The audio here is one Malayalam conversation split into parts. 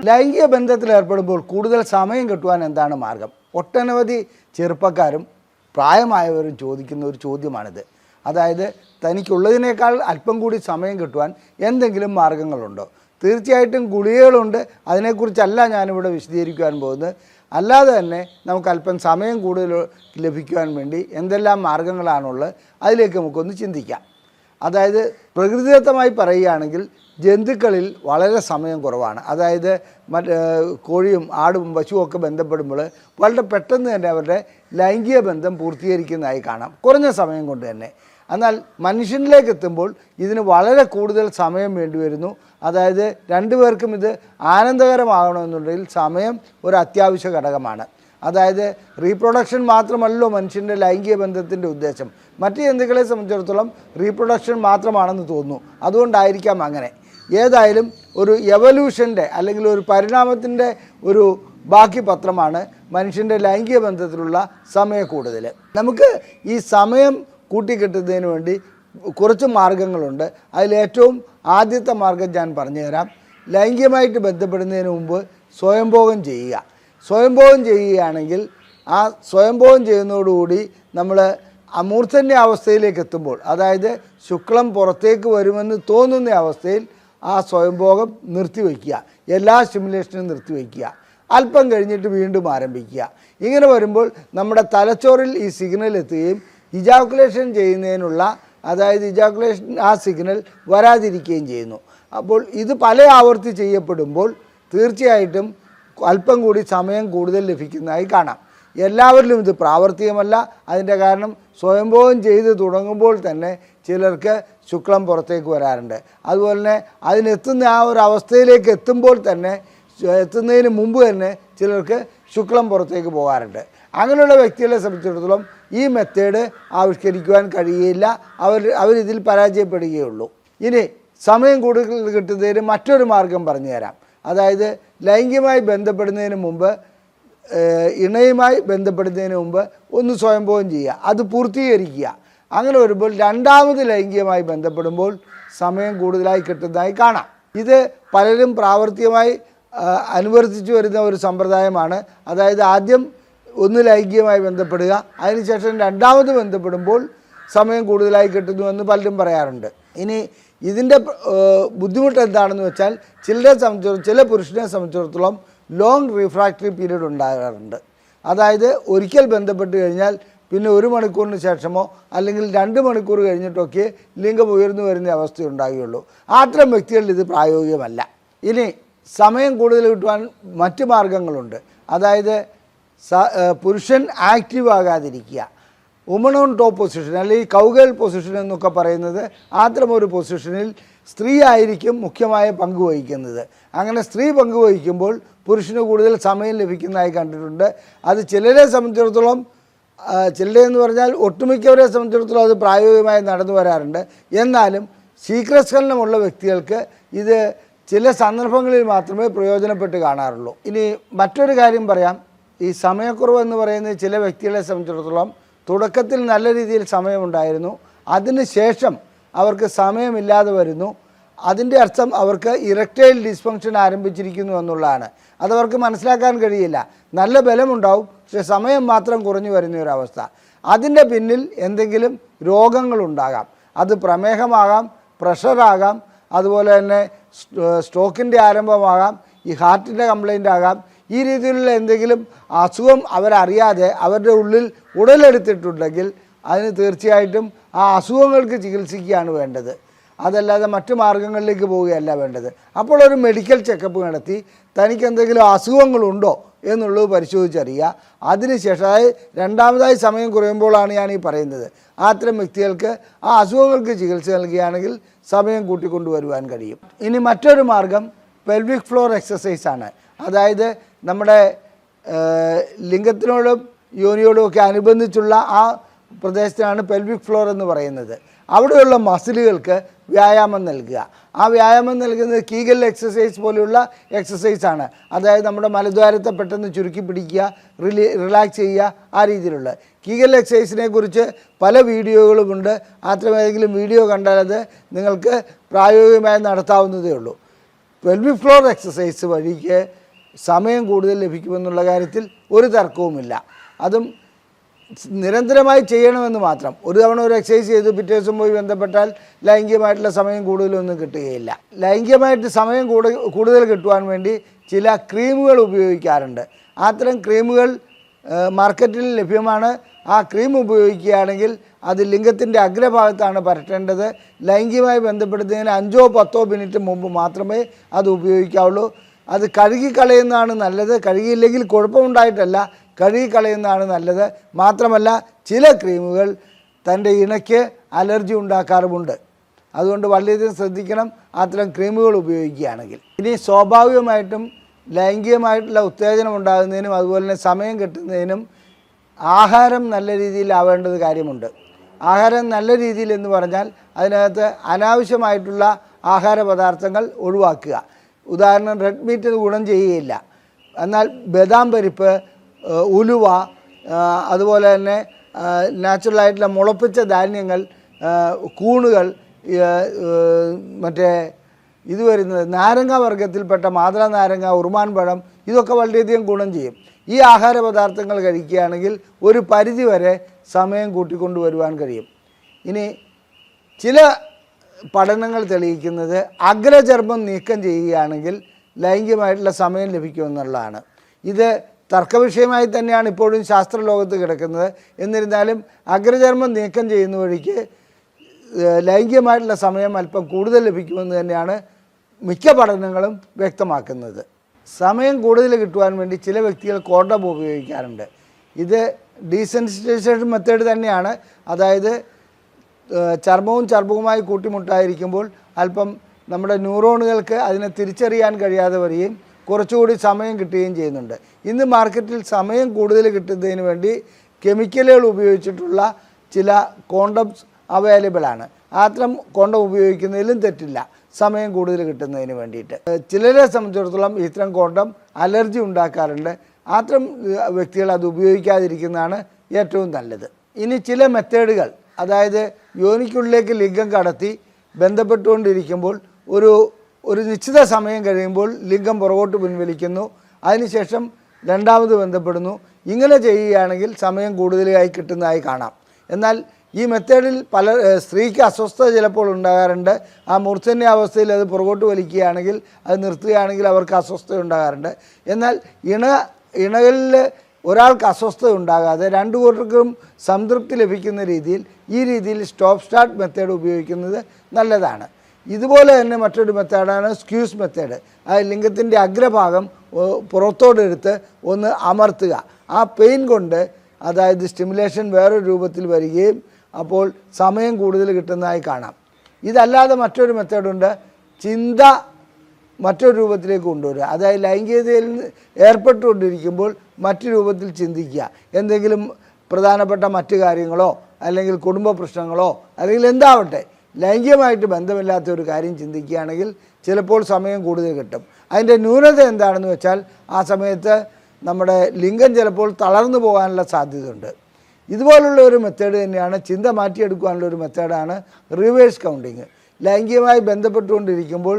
ലൈംഗിക ബന്ധത്തിൽ ഏർപ്പെടുമ്പോൾ കൂടുതൽ സമയം കിട്ടുവാൻ എന്താണ് മാർഗം? ഒട്ടനവധി ചെറുപ്പക്കാരും പ്രായമായവരും ചോദിക്കുന്ന ഒരു ചോദ്യമാണിത്. അതായത് തനിക്കുള്ളതിനേക്കാൾ അല്പം കൂടി സമയം കിട്ടുവാൻ എന്തെങ്കിലും മാർഗങ്ങളുണ്ടോ? തീർച്ചയായിട്ടും ഗുളികകളുണ്ട്. അതിനെക്കുറിച്ചല്ല ഞാനിവിടെ വിശദീകരിക്കുവാൻ പോകുന്നത്. അല്ലാതെ തന്നെ നമുക്ക് അല്പം സമയം കൂടുതൽ ലഭിക്കുവാൻ വേണ്ടി എന്തെല്ലാം മാർഗങ്ങളാണുള്ളത് അതിലേക്ക് നമുക്കൊന്ന് ചിന്തിക്കാം. അതായത് പ്രകൃതിദത്തമായി പറയുകയാണെങ്കിൽ ജന്തുക്കളിൽ വളരെ സമയം കുറവാണ്. അതായത് കോഴിയും ആടും പശുവും ഒക്കെ ബന്ധപ്പെടുമ്പോൾ വളരെ പെട്ടെന്ന് തന്നെ അവരുടെ ലൈംഗിക ബന്ധം പൂർത്തീകരിക്കുന്നതായി കാണാം, കുറഞ്ഞ സമയം കൊണ്ട് തന്നെ. എന്നാൽ മനുഷ്യനിലേക്ക് എത്തുമ്പോൾ ഇതിന് വളരെ കൂടുതൽ സമയം വേണ്ടി വരുന്നു. അതായത് രണ്ടുപേർക്കും ഇത് ആനന്ദകരമാകണമെന്നുണ്ടെങ്കിൽ സമയം ഒരു അത്യാവശ്യ ഘടകമാണ്. അതായത് റീപ്രൊഡക്ഷൻ മാത്രമല്ലോ മനുഷ്യൻ്റെ ലൈംഗിക ബന്ധത്തിൻ്റെ ഉദ്ദേശം. മറ്റ് ജന്തുക്കളെ സംബന്ധിച്ചിടത്തോളം റീപ്രൊഡക്ഷൻ മാത്രമാണെന്ന് തോന്നുന്നു. അതുകൊണ്ടായിരിക്കാം അങ്ങനെ. ഏതായാലും ഒരു എവല്യൂഷൻ്റെ അല്ലെങ്കിൽ ഒരു പരിണാമത്തിൻ്റെ ഒരു ബാക്കി പത്രമാണ് മനുഷ്യൻ്റെ ലൈംഗിക ബന്ധത്തിലുള്ള സമയ കൂടുതൽ. നമുക്ക് ഈ സമയം കൂട്ടിക്കെട്ടുന്നതിന് വേണ്ടി കുറച്ച് മാർഗങ്ങളുണ്ട്. അതിലേറ്റവും ആദ്യത്തെ മാർഗം ഞാൻ പറഞ്ഞുതരാം. ലൈംഗികമായിട്ട് ബന്ധപ്പെടുന്നതിന് മുമ്പ് സ്വയംഭോഗം ചെയ്യുക. സ്വയംഭോഗം ചെയ്യുകയാണെങ്കിൽ ആ സ്വയംഭോഗം ചെയ്യുന്നതോടുകൂടി നമ്മൾ അമൂർത്തൻ്റെ അവസ്ഥയിലേക്ക് എത്തുമ്പോൾ, അതായത് ശുക്ലം പുറത്തേക്ക് വരുമെന്ന് തോന്നുന്ന അവസ്ഥയിൽ ആ സ്വയംഭോഗം നിർത്തിവെക്കുക. എല്ലാ സ്റ്റിമുലേഷനും നിർത്തിവെക്കുക. അല്പം കഴിഞ്ഞിട്ട് വീണ്ടും ആരംഭിക്കുക. ഇങ്ങനെ വരുമ്പോൾ നമ്മുടെ തലച്ചോറിൽ ഈ സിഗ്നൽ എത്തുകയും ഇജാക്കുലേഷൻ ചെയ്യുന്നതിനുള്ള, അതായത് ഇജാക്കുലേഷൻ ആ സിഗ്നൽ വരാതിരിക്കുകയും ചെയ്യുന്നു. അപ്പോൾ ഇത് പല ആവർത്തി ചെയ്യപ്പെടുമ്പോൾ തീർച്ചയായിട്ടും അല്പം കൂടി സമയം കൂടുതൽ ലഭിക്കുന്നതായി കാണാം. എല്ലാവരിലും ഇത് പ്രാവർത്തികമല്ല. അതിൻ്റെ കാരണം സ്വയംഭോഗം ചെയ്ത് തുടങ്ങുമ്പോൾ തന്നെ ചിലർക്ക് ശുക്ലം പുറത്തേക്ക് വരാറുണ്ട്. അതുപോലെ തന്നെ അതിനെത്തുന്ന ആ ഒരു അവസ്ഥയിലേക്ക് എത്തുമ്പോൾ തന്നെ, എത്തുന്നതിന് മുമ്പ് തന്നെ ചിലർക്ക് ശുക്ലം പുറത്തേക്ക് പോകാറുണ്ട്. അങ്ങനെയുള്ള വ്യക്തികളെ സംബന്ധിച്ചിടത്തോളം ഈ മെത്തേഡ് ആവിഷ്കരിക്കുവാൻ കഴിയില്ല. അവരിതിൽ പരാജയപ്പെടുകയുള്ളൂ. ഇനി സമയം കൂടുതൽ കിട്ടുന്നതിന് മറ്റൊരു മാർഗം പറഞ്ഞു തരാം. അതായത് ലൈംഗികമായി ബന്ധപ്പെടുന്നതിന് മുമ്പ്, ഇണയുമായി ബന്ധപ്പെടുന്നതിന് മുമ്പ് ഒന്ന് സ്വയംഭോഗം ചെയ്യുക, അത് പൂർത്തീകരിക്കുക. അങ്ങനെ വരുമ്പോൾ രണ്ടാമത് ലൈംഗികമായി ബന്ധപ്പെടുമ്പോൾ സമയം കൂടുതലായി കിട്ടുന്നതായി കാണാം. ഇത് പലരും പ്രാവർത്തികമായി അനുവർത്തിച്ചു വരുന്ന ഒരു സമ്പ്രദായമാണ്. അതായത് ആദ്യം ഒന്ന് ലൈംഗികമായി ബന്ധപ്പെടുക, അതിനുശേഷം രണ്ടാമത് ബന്ധപ്പെടുമ്പോൾ സമയം കൂടുതലായി കിട്ടുന്നുവെന്ന് പലരും പറയാറുണ്ട്. ഇനി ഇതിൻ്റെ ബുദ്ധിമുട്ട് എന്താണെന്ന് വെച്ചാൽ ചില പുരുഷനെ സംബന്ധിച്ചിടത്തോളം ലോങ് റിഫ്രാക്ടറി പീരീഡ് ഉണ്ടാകാറുണ്ട്. അതായത് ഒരിക്കൽ ബന്ധപ്പെട്ട് കഴിഞ്ഞാൽ പിന്നെ 1 മണിക്കൂറിന് ശേഷമോ അല്ലെങ്കിൽ 2 മണിക്കൂർ കഴിഞ്ഞിട്ടൊക്കെ ലിംഗം ഉയർന്നു വരുന്ന അവസ്ഥ ഉണ്ടാകുകയുള്ളൂ. അത്തരം വ്യക്തികളിൽ ഇത് പ്രായോഗികമല്ല. ഇനി സമയം കൂടുതൽ കിട്ടുവാൻ മറ്റ് മാർഗങ്ങളുണ്ട്. അതായത് പുരുഷൻ ആക്റ്റീവ് ആകാതിരിക്കുക. വുമൺ ഓൺ ടോപ്പ് പൊസിഷൻ അല്ലെങ്കിൽ കൗഗേൾ പൊസിഷൻ എന്നൊക്കെ പറയുന്നത് അത്തരമൊരു പൊസിഷനിൽ സ്ത്രീ ആയിരിക്കും മുഖ്യമായ പങ്ക് വഹിക്കുന്നത്. അങ്ങനെ സ്ത്രീ പങ്ക് വഹിക്കുമ്പോൾ പുരുഷന് കൂടുതൽ സമയം ലഭിക്കുന്നതായി കണ്ടിട്ടുണ്ട്. അത് ചിലരെ സംബന്ധിച്ചിടത്തോളം, ചിലരെന്ന് പറഞ്ഞാൽ ഒട്ടുമിക്കവരെ സംബന്ധിച്ചിടത്തോളം അത് പ്രായോഗികമായി നടന്നു വരാറുണ്ട്. എന്നാലും ശീഘ്രസ്ഖലനമുള്ള വ്യക്തികൾക്ക് ഇത് ചില സന്ദർഭങ്ങളിൽ മാത്രമേ പ്രയോജനപ്പെട്ട് കാണാറുള്ളൂ. ഇനി മറ്റൊരു കാര്യം പറയാം. ഈ സമയക്കുറവ് എന്ന് പറയുന്നത് ചില വ്യക്തികളെ സംബന്ധിച്ചിടത്തോളം തുടക്കത്തിൽ നല്ല രീതിയിൽ സമയമുണ്ടായിരുന്നു, അതിനുശേഷം അവർക്ക് സമയമില്ലാതെ വരുന്നു. അതിൻ്റെ അർത്ഥം അവർക്ക് ഇറക്ടൈൽ ഡിസ്ഫങ്ഷൻ ആരംഭിച്ചിരിക്കുന്നു എന്നുള്ളതാണ്. അതവർക്ക് മനസ്സിലാക്കാൻ കഴിയില്ല. നല്ല ബലമുണ്ടാവും, പക്ഷേ സമയം മാത്രം കുറഞ്ഞു വരുന്ന ഒരവസ്ഥ. അതിൻ്റെ പിന്നിൽ എന്തെങ്കിലും രോഗങ്ങളുണ്ടാകാം. അത് പ്രമേഹമാകാം, പ്രഷറാകാം, അതുപോലെ തന്നെ സ്ട്രോക്കിൻ്റെ ആരംഭമാകാം, ഈ ഹാർട്ടിൻ്റെ കംപ്ലൈൻ്റ് ആകാം. ഈ രീതിയിലുള്ള എന്തെങ്കിലും അസുഖം അവരറിയാതെ അവരുടെ ഉള്ളിൽ ഉടലെടുത്തിട്ടുണ്ടെങ്കിൽ അതിന് തീർച്ചയായിട്ടും ആ അസുഖങ്ങൾക്ക് ചികിത്സിക്കുകയാണ് വേണ്ടത്. അതല്ലാതെ മറ്റു മാർഗങ്ങളിലേക്ക് പോവുകയല്ല വേണ്ടത്. അപ്പോൾ ഒരു മെഡിക്കൽ ചെക്കപ്പ് നടത്തി തനിക്ക് എന്തെങ്കിലും അസുഖങ്ങളുണ്ടോ എന്നുള്ളത് പരിശോധിച്ചറിയുക. അതിനുശേഷം, അതായത് രണ്ടാമതായി സമയം കുറയുമ്പോഴാണ് ഞാൻ ഈ പറയുന്നത്, അത്തരം വ്യക്തികൾക്ക് ആ അസുഖങ്ങൾക്ക് ചികിത്സ നൽകുകയാണെങ്കിൽ സമയം കൂട്ടിക്കൊണ്ടുവരുവാൻ കഴിയും. ഇനി മറ്റൊരു മാർഗം പെൽവിക് ഫ്ലോർ എക്സസൈസാണ്. അതായത് നമ്മുടെ ലിംഗത്തിനോടും യോനിയോടും ഒക്കെ അനുബന്ധിച്ചുള്ള ആ പ്രദേശത്തിനാണ് പെൽവിക് ഫ്ലോർ എന്ന് പറയുന്നത്. അവിടെയുള്ള മസിലുകൾക്ക് വ്യായാമം നൽകുക. ആ വ്യായാമം നൽകുന്നത് കീഗൽ എക്സസൈസ് പോലെയുള്ള എക്സസൈസാണ്. അതായത് നമ്മുടെ മലദ്വാരത്തെ പെട്ടെന്ന് ചുരുക്കി പിടിക്കുക, റിലാക്സ് ചെയ്യുക, ആ രീതിയിലുള്ള കീഗൽ എക്സസൈസിനെ കുറിച്ച് പല വീഡിയോകളുമുണ്ട്. അത്തരം ഏതെങ്കിലും വീഡിയോ കണ്ടാൽ അത് നിങ്ങൾക്ക് പ്രായോഗികമായി നടത്താവുന്നതേ ഉള്ളൂ. പെൽവിക് ഫ്ലോർ എക്സസൈസ് വഴിക്ക് സമയം കൂടുതൽ ലഭിക്കുമെന്നുള്ള കാര്യത്തിൽ ഒരു തർക്കവുമില്ല. അതും നിരന്തരമായി ചെയ്യണമെന്ന് മാത്രം. ഒരു തവണ ഒരു എക്സസൈസ് ചെയ്ത് പിറ്റേ ദിവസം പോയി ബന്ധപ്പെട്ടാൽ ലൈംഗികമായിട്ടുള്ള സമയം കൂടുതലൊന്നും കിട്ടുകയില്ല. ലൈംഗികമായിട്ട് സമയം കൂടുതൽ കിട്ടുവാൻ വേണ്ടി ചില ക്രീമുകൾ ഉപയോഗിക്കാറുണ്ട്. അത്തരം ക്രീമുകൾ മാർക്കറ്റിൽ ലഭ്യമാണ്. ആ ക്രീം ഉപയോഗിക്കുകയാണെങ്കിൽ അത് ലിംഗത്തിൻ്റെ അഗ്രഭാഗത്താണ് പരട്ടേണ്ടത്. ലൈംഗികമായി ബന്ധപ്പെടുന്നതിന് 5-10 മിനിറ്റ് മുമ്പ് മാത്രമേ അത് ഉപയോഗിക്കാവുള്ളൂ. അത് കഴുകിക്കളയുന്നതാണ് നല്ലത്. കഴുകിയില്ലെങ്കിൽ കുഴപ്പമുണ്ടായിട്ടല്ല, കഴുകിക്കളയുന്നതാണ് നല്ലത്. മാത്രമല്ല ചില ക്രീമുകൾ തൻ്റെ ഇണയ്ക്ക് അലർജി ഉണ്ടാക്കാറുമുണ്ട്. അതുകൊണ്ട് വളരെയധികം ശ്രദ്ധിക്കണം അത്തരം ക്രീമുകൾ ഉപയോഗിക്കുകയാണെങ്കിൽ. ഇനി സ്വാഭാവികമായിട്ടും ലൈംഗികമായിട്ടുള്ള ഉത്തേജനം ഉണ്ടാകുന്നതിനും അതുപോലെ തന്നെ സമയം കിട്ടുന്നതിനും ആഹാരം നല്ല രീതിയിലാവേണ്ടത് കാര്യമുണ്ട്. ആഹാരം നല്ല രീതിയിൽ എന്ന് പറഞ്ഞാൽ അതിനകത്ത് അനാവശ്യമായിട്ടുള്ള ആഹാര പദാർത്ഥങ്ങൾ ഒഴിവാക്കുക. ഉദാഹരണം, റെഡ് മീറ്റ് ഗുണം ചെയ്യുകയില്ല. എന്നാൽ ബദാം പരിപ്പ്, ഉലുവ, അതുപോലെ തന്നെ നാച്ചുറലായിട്ടുള്ള മുളപ്പിച്ച ധാന്യങ്ങൾ, കൂണുകൾ, മറ്റേ ഇത് വരുന്നത് നാരങ്ങ വർഗ്ഗത്തിൽപ്പെട്ട മാതള നാരങ്ങ, ഉറുമാൻ പഴം, ഇതൊക്കെ വളരെയധികം ഗുണം ചെയ്യും. ഈ ആഹാര പദാർത്ഥങ്ങൾ കഴിക്കുകയാണെങ്കിൽ ഒരു പരിധിവരെ സമയം കൂട്ടിക്കൊണ്ടുവരുവാൻ കഴിയും. ഇനി ചില പഠനങ്ങൾ തെളിയിക്കുന്നത് അഗ്രചർമ്മം നീക്കം ചെയ്യുകയാണെങ്കിൽ ലൈംഗികമായിട്ടുള്ള സമയം ലഭിക്കുമെന്നുള്ളതാണ്. ഇത് തർക്കവിഷയമായി തന്നെയാണ് ഇപ്പോഴും ശാസ്ത്രലോകത്ത് കിടക്കുന്നത്. എന്നിരുന്നാലും അഗ്രചർമ്മം നീക്കം ചെയ്യുന്ന വഴിക്ക് ലൈംഗികമായിട്ടുള്ള സമയം അല്പം കൂടുതൽ ലഭിക്കുമെന്ന് തന്നെയാണ് മിക്ക പഠനങ്ങളും വ്യക്തമാക്കുന്നത്. സമയം കൂടുതൽ കിട്ടുവാൻ വേണ്ടി ചില വ്യക്തികൾ കോണ്ടം ഉപയോഗിക്കാറുണ്ട്. ഇത് ഡീസെൻസിറ്റൈസേഷൻ മെത്തേഡ് തന്നെയാണ്. അതായത് ചർമ്മവും ചർമ്മവുമായി കൂട്ടിമുട്ടായിരിക്കുമ്പോൾ അല്പം നമ്മുടെ ന്യൂറോണുകൾക്ക് അതിനെ തിരിച്ചറിയാൻ കഴിയാതെ വരികയും കുറച്ചുകൂടി സമയം കിട്ടുകയും ചെയ്യുന്നുണ്ട്. ഇന്ന് മാർക്കറ്റിൽ സമയം കൂടുതൽ കിട്ടുന്നതിന് വേണ്ടി കെമിക്കലുകൾ ഉപയോഗിച്ചിട്ടുള്ള ചില കോണ്ടംസ് അവൈലബിളാണ്. അത്തരം കോണ്ടം ഉപയോഗിക്കുന്നതിലും തെറ്റില്ല, സമയം കൂടുതൽ കിട്ടുന്നതിന് വേണ്ടിയിട്ട്. ചിലരെ സംബന്ധിച്ചിടത്തോളം ഇത്തരം കോണ്ടം അലർജി ഉണ്ടാക്കാറുണ്ട്. അത്തരം വ്യക്തികൾ അത് ഉപയോഗിക്കാതിരിക്കുന്നതാണ് ഏറ്റവും നല്ലത്. ഇനി ചില മെത്തേഡുകൾ, അതായത് യോനിക്കുള്ളിലേക്ക് ലിംഗം കടത്തി ബന്ധപ്പെട്ടുകൊണ്ടിരിക്കുമ്പോൾ ഒരു നിശ്ചിത സമയം കഴിയുമ്പോൾ ലിംഗം പുറകോട്ട് പിൻവലിക്കുന്നു, അതിനുശേഷം രണ്ടാമത് ബന്ധപ്പെടുന്നു. ഇങ്ങനെ ചെയ്യുകയാണെങ്കിൽ സമയം കൂടുതലായി കിട്ടുന്നതായി കാണാം. എന്നാൽ ഈ മെത്തേഡിൽ സ്ത്രീക്ക് അസ്വസ്ഥത ചിലപ്പോൾ ഉണ്ടാകാറുണ്ട്. ആ മൂർച്ഛന്യാവസ്ഥയിൽ അത് പുറകോട്ട് വലിക്കുകയാണെങ്കിൽ, അത് നിർത്തുകയാണെങ്കിൽ അവർക്ക് അസ്വസ്ഥത ഉണ്ടാകാറുണ്ട്. എന്നാൽ ഇണകളിൽ ഒരാൾക്ക് അസ്വസ്ഥത ഉണ്ടാകാതെ രണ്ടു കൂട്ടർക്കും സംതൃപ്തി ലഭിക്കുന്ന രീതിയിൽ ഈ രീതിയിൽ സ്റ്റോപ്പ് സ്റ്റാർട്ട് മെത്തേഡ് ഉപയോഗിക്കുന്നത് നല്ലതാണ്. ഇതുപോലെ തന്നെ മറ്റൊരു മെത്തേഡാണ് സ്ക്യൂസ് മെത്തേഡ്. ആ ലിംഗത്തിൻ്റെ അഗ്രഭാഗം പുറത്തോടെടുത്ത് ഒന്ന് അമർത്തുക. ആ പെയിൻ കൊണ്ട്, അതായത് സ്റ്റിമുലേഷൻ വേറൊരു രൂപത്തിൽ വരികയും അപ്പോൾ സമയം കൂടുതൽ കിട്ടുന്നതായി കാണാം. ഇതല്ലാതെ മറ്റൊരു മെത്തേഡുണ്ട്, ചിന്ത മറ്റൊരു രൂപത്തിലേക്ക് കൊണ്ടുവരിക. അതായത് ലൈംഗികതയിൽ ഏർപ്പെട്ടുകൊണ്ടിരിക്കുമ്പോൾ മറ്റു രൂപത്തിൽ ചിന്തിക്കുക. എന്തെങ്കിലും പ്രധാനപ്പെട്ട മറ്റു കാര്യങ്ങളോ അല്ലെങ്കിൽ കുടുംബ പ്രശ്നങ്ങളോ അല്ലെങ്കിൽ എന്താവട്ടെ, ലൈംഗികമായിട്ട് ബന്ധമില്ലാത്ത ഒരു കാര്യം ചിന്തിക്കുകയാണെങ്കിൽ ചിലപ്പോൾ സമയം കൂടുതൽ കിട്ടും. അതിൻ്റെ ന്യൂനത എന്താണെന്ന് വെച്ചാൽ ആ സമയത്ത് നമ്മുടെ ലിംഗം ചിലപ്പോൾ തളർന്നു പോകാനുള്ള സാധ്യതയുണ്ട്. ഇതുപോലുള്ള ഒരു മെത്തേഡ് തന്നെയാണ്, ചിന്ത മാറ്റിയെടുക്കാനുള്ള ഒരു മെത്തേഡാണ് റിവേഴ്സ് കൗണ്ടിങ്. ലൈംഗികമായി ബന്ധപ്പെട്ടുകൊണ്ടിരിക്കുമ്പോൾ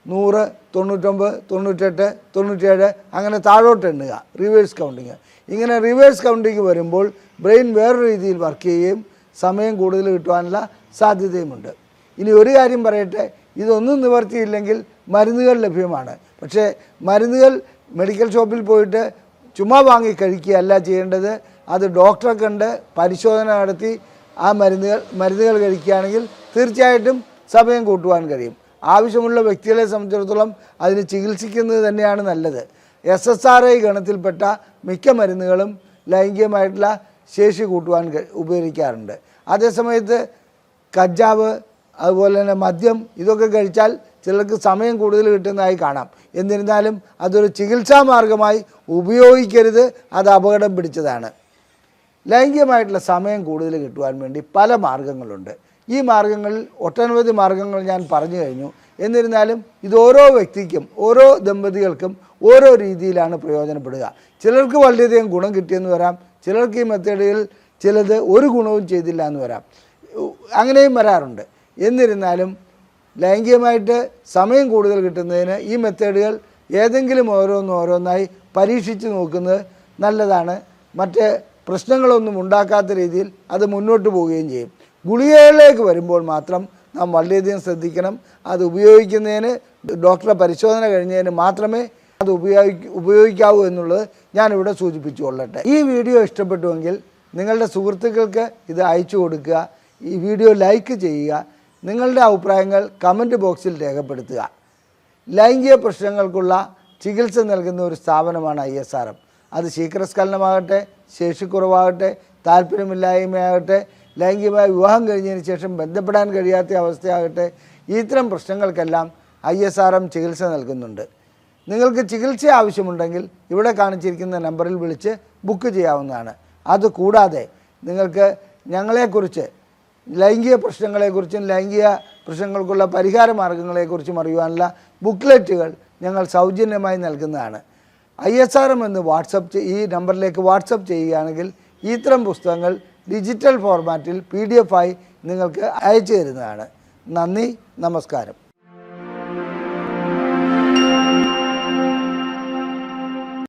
100, 99, 98, 97 അങ്ങനെ താഴോട്ട് എണ്ണുക, റിവേഴ്സ് കൗണ്ടിങ്. ഇങ്ങനെ റിവേഴ്സ് കൗണ്ടിങ് വരുമ്പോൾ ബ്രെയിൻ വേറൊരു രീതിയിൽ വർക്ക് ചെയ്യുകയും സമയം കൂടുതൽ കിട്ടുവാനുള്ള സാധ്യതയുമുണ്ട്. ഇനി ഒരു കാര്യം പറയട്ടെ, ഇതൊന്നും നിവർത്തിയില്ലെങ്കിൽ മരുന്നുകൾ ലഭ്യമാണ്. പക്ഷേ മരുന്നുകൾ മെഡിക്കൽ ഷോപ്പിൽ പോയിട്ട് ചുമ്മാ വാങ്ങി കഴിക്കുകയല്ല ചെയ്യേണ്ടത്. അത് ഡോക്ടറെ കണ്ട് പരിശോധന നടത്തി ആ മരുന്നുകൾ കഴിക്കുകയാണെങ്കിൽ തീർച്ചയായിട്ടും സമയം കൂട്ടുവാൻ കഴിയും. ആവശ്യമുള്ള വ്യക്തികളെ സംബന്ധിച്ചിടത്തോളം അതിന് ചികിത്സിക്കുന്നത് തന്നെയാണ് നല്ലത്. SSRI ഗണത്തിൽപ്പെട്ട മിക്ക മരുന്നുകളും ലൈംഗികമായിട്ടുള്ള ശേഷി കൂട്ടുവാൻ ഉപകരിക്കാറുണ്ട്. അതേസമയത്ത് കഞ്ചാവ്, അതുപോലെ തന്നെ മദ്യം, ഇതൊക്കെ കഴിച്ചാൽ ചിലർക്ക് സമയം കൂടുതൽ കിട്ടുന്നതായി കാണാം. എന്നിരുന്നാലും അതൊരു ചികിത്സാ മാർഗമായി ഉപയോഗിക്കരുത്, അത് അപകടം പിടിച്ചതാണ്. ലൈംഗികമായിട്ടുള്ള സമയം കൂടുതൽ കിട്ടുവാൻ വേണ്ടി പല മാർഗങ്ങളുണ്ട്. ഈ മാർഗങ്ങളിൽ ഒട്ടനവധി മാർഗങ്ങൾ ഞാൻ പറഞ്ഞു കഴിഞ്ഞു. എന്നിരുന്നാലും ഇത് ഓരോ വ്യക്തിക്കും, ഓരോ ദമ്പതികൾക്കും ഓരോ രീതിയിലാണ് പ്രയോജനപ്പെടുക. ചിലർക്ക് വളരെയധികം ഗുണം കിട്ടിയെന്ന് വരാം, ചിലർക്ക് ഈ മെത്തേഡുകൾ ചിലത് ഒരു ഗുണവും ചെയ്തില്ല എന്ന് വരാം, അങ്ങനെയും വരാറുണ്ട്. എന്നിരുന്നാലും ലൈംഗികമായിട്ട് സമയം കൂടുതൽ കിട്ടുന്നതിന് ഈ മെത്തേഡുകൾ ഏതെങ്കിലും ഓരോന്നായി പരീക്ഷിച്ച് നോക്കുന്നത് നല്ലതാണ്. മറ്റ് പ്രശ്നങ്ങളൊന്നും ഉണ്ടാക്കാത്ത രീതിയിൽ അത് മുന്നോട്ട് പോവുകയും ചെയ്യും. ഗുളികകളിലേക്ക് വരുമ്പോൾ മാത്രം നാം വളരെയധികം ശ്രദ്ധിക്കണം. അത് ഉപയോഗിക്കുന്നതിന് ഡോക്ടറെ പരിശോധന കഴിഞ്ഞതിന് മാത്രമേ അത് ഉപയോഗിക്കാവൂ എന്നുള്ളത് ഞാനിവിടെ സൂചിപ്പിച്ചു കൊള്ളട്ടെ. ഈ വീഡിയോ ഇഷ്ടപ്പെട്ടുവെങ്കിൽ നിങ്ങളുടെ സുഹൃത്തുക്കൾക്ക് ഇത് അയച്ചു കൊടുക്കുക. ഈ വീഡിയോ ലൈക്ക് ചെയ്യുക. നിങ്ങളുടെ അഭിപ്രായങ്ങൾ കമൻറ്റ് ബോക്സിൽ രേഖപ്പെടുത്തുക. ലൈംഗിക പ്രശ്നങ്ങൾക്കുള്ള ചികിത്സ നൽകുന്ന ഒരു സ്ഥാപനമാണ് ISRM. അത് ശീഘ്രസ്ഖലനമാകട്ടെ, ശേഷിക്കുറവാകട്ടെ, താല്പര്യമില്ലായ്മയാകട്ടെ, ലൈംഗികമായ വിവാഹം കഴിഞ്ഞതിന് ശേഷം ബന്ധപ്പെടാൻ കഴിയാത്ത അവസ്ഥയാകട്ടെ, ഇത്തരം പ്രശ്നങ്ങൾക്കെല്ലാം ISRM ചികിത്സ നൽകുന്നുണ്ട്. നിങ്ങൾക്ക് ചികിത്സ ആവശ്യമുണ്ടെങ്കിൽ ഇവിടെ കാണിച്ചിരിക്കുന്ന നമ്പറിൽ വിളിച്ച് ബുക്ക് ചെയ്യാവുന്നതാണ്. അതുകൂടാതെ നിങ്ങൾക്ക് ഞങ്ങളെക്കുറിച്ച് ലൈംഗിക പ്രശ്നങ്ങളെക്കുറിച്ചും ലൈംഗിക പ്രശ്നങ്ങൾക്കുള്ള പരിഹാര മാർഗങ്ങളെക്കുറിച്ചും അറിയുവാനുള്ള ബുക്ക്ലെറ്റുകൾ ഞങ്ങൾ സൗജന്യമായി നൽകുന്നതാണ്. ISRM എന്ന് ഈ നമ്പറിലേക്ക് വാട്സപ്പ് ചെയ്യുകയാണെങ്കിൽ ഇത്തരം പുസ്തകങ്ങൾ ഡിജിറ്റൽ ഫോർമാറ്റിൽ PDF ആയി നിങ്ങൾക്ക് അയച്ചു തരുന്നതാണ്. നന്ദി, നമസ്കാരം.